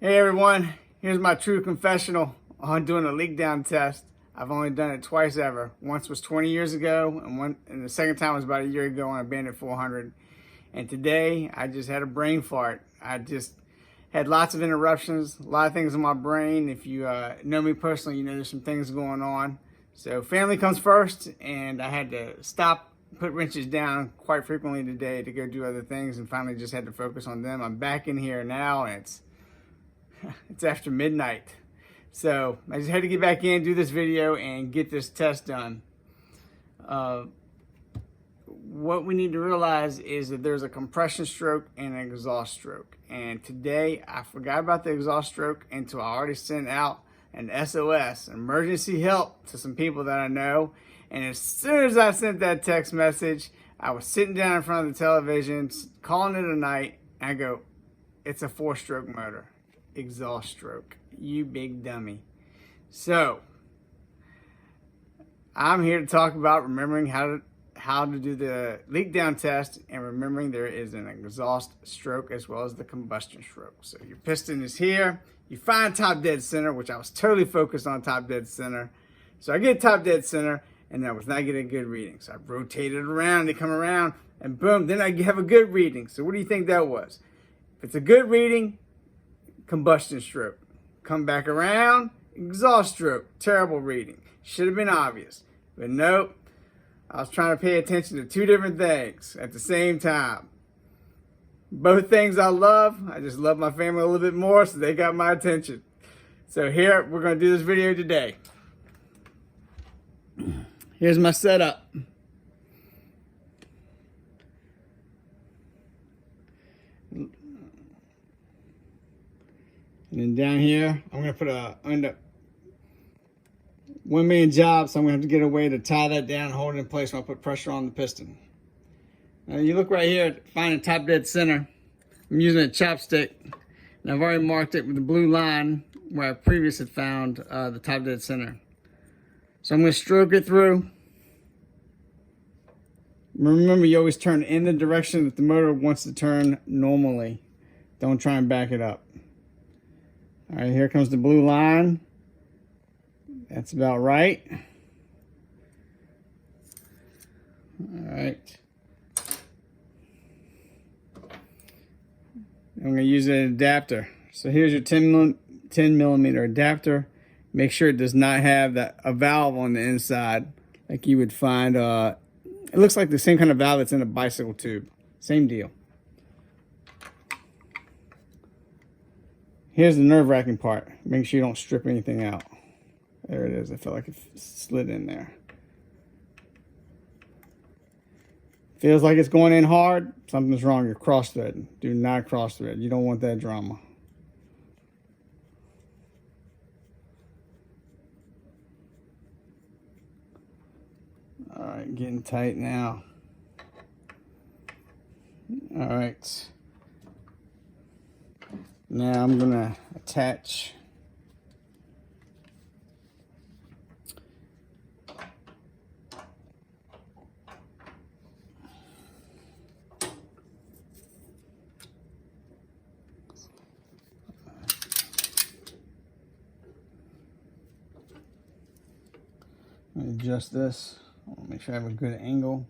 Hey everyone, here's my true confessional on doing a leak down test. I've only done it twice ever. Once was 20 years ago, and the second time was about a year ago on a Bandit 400. And today, I just had a brain fart. I just had lots of interruptions, a lot of things in my brain. If you know me personally, you know there's some things going on. So family comes first, and I had to stop, put wrenches down quite frequently today to go do other things, and finally just had to focus on them. I'm back in here now, and it's after midnight. So I just had to get back in, do this video, and get this test done. What we need to realize is that there's a compression stroke and an exhaust stroke. And today I forgot about the exhaust stroke until I already sent out an SOS, emergency help, to some people that I know. And as soon as I sent that text message, I was sitting down in front of the television, calling it a night, and I go, it's a 4-stroke motor. Exhaust stroke, you big dummy. So I'm here to talk about remembering how to do the leak down test, and remembering there is an exhaust stroke as well as the combustion stroke. So your piston is here, you find top dead center, which I was totally focused on top dead center. So I get top dead center, and I was not getting a good reading. So I rotated around, they come around, and boom, then I have a good reading. So what do you think that was? If it's a good reading, combustion stroke. Come back around, exhaust stroke. Terrible reading. Should have been obvious. But nope. I was trying to pay attention to two different things at the same time. Both things I love. I just love my family a little bit more, so they got my attention. So here, we're going to do this video today. Here's my setup. And then down here, I'm going to put one-man job, so I'm going to have to get a way to tie that down, hold it in place when I put pressure on the piston. Now you look right here, find the top dead center. I'm using a chopstick, and I've already marked it with the blue line where I previously had found the top dead center. So I'm going to stroke it through. Remember, you always turn in the direction that the motor wants to turn normally. Don't try and back it up. All right, here comes the blue line. That's about right. All right. I'm going to use an adapter. So here's your 10 millimeter adapter. Make sure it does not have a valve on the inside like you would find. It looks like the same kind of valve that's in a bicycle tube. Same deal. Here's the nerve-wracking part. Make sure you don't strip anything out. There it is. I feel like it slid in there. Feels like it's going in hard. Something's wrong. You're cross-threading. Do not cross-thread. You don't want that drama. All right, getting tight now. All right. Now I'm going to attach adjust this. I want to make sure I have a good angle.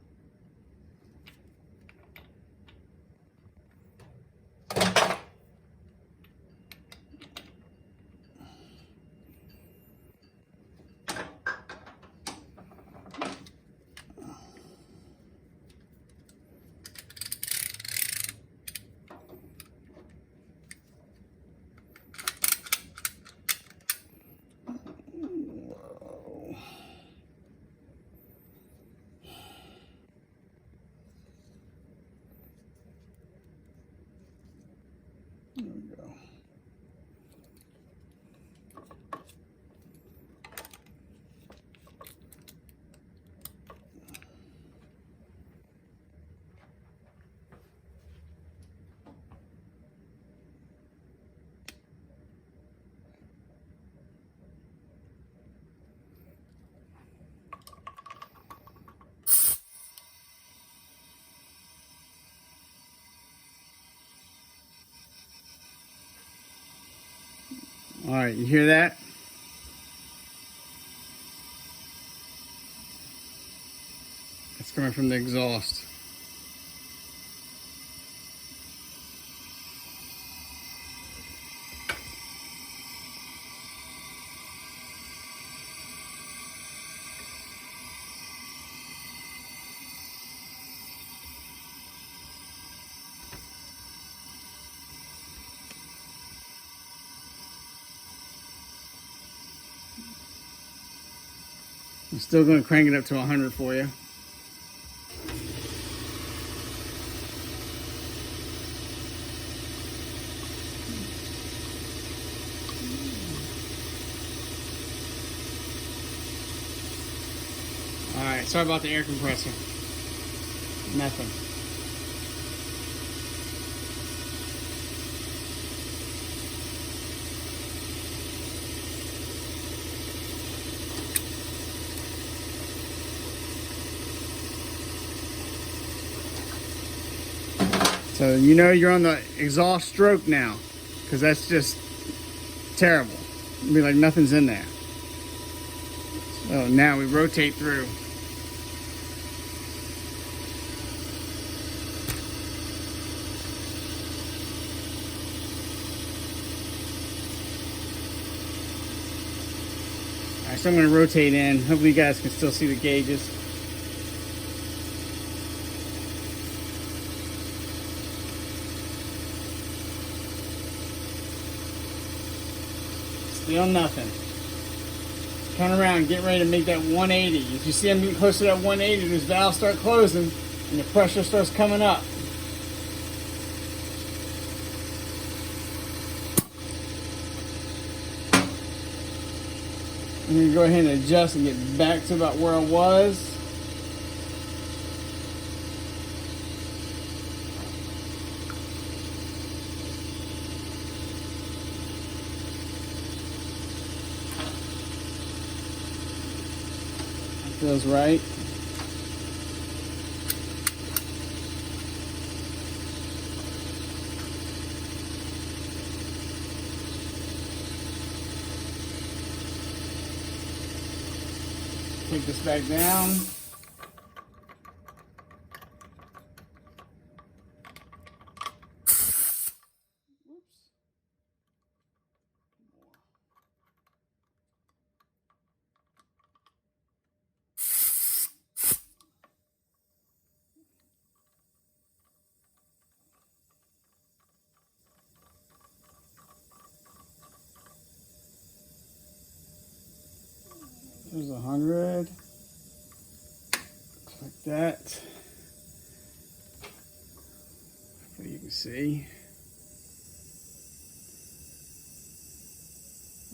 There we go. All right, you hear that? It's coming from the exhaust. I'm still going to crank it up to 100 for you. Alright, sorry about the air compressor. Nothing. So you know you're on the exhaust stroke now, because that's just terrible. It'll be like nothing's in there. So now we rotate through. Alright, so I'm going to rotate in. Hopefully you guys can still see the gauges. Still nothing. Turn around, get ready to make that 180. If you see them getting close to that 180, those valves start closing and the pressure starts coming up. I'm going to go ahead and adjust and get back to about where I was. Feels right. Take this back down. There's 100. Like that. So you can see.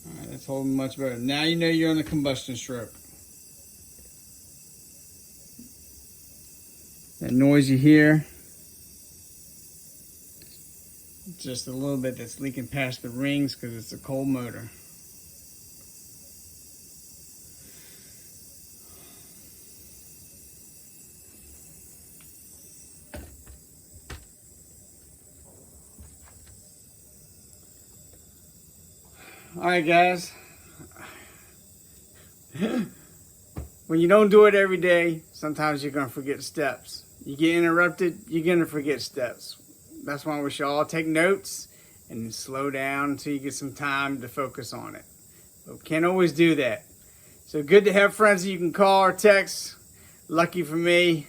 Alright, that's holding much better. Now you know you're on the combustion stroke. That noise you hear, just a little bit that's leaking past the rings because it's a cold motor. Alright guys, when you don't do it every day, sometimes you're going to forget steps. You get interrupted, you're going to forget steps. That's why we should all take notes and slow down until you get some time to focus on it. But we can't always do that. So good to have friends that you can call or text. Lucky for me,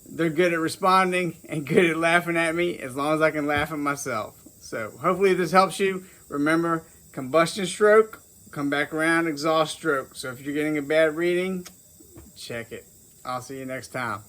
they're good at responding and good at laughing at me as long as I can laugh at myself. So hopefully this helps you. Remember, combustion stroke, come back around, exhaust stroke. So if you're getting a bad reading, check it. I'll see you next time.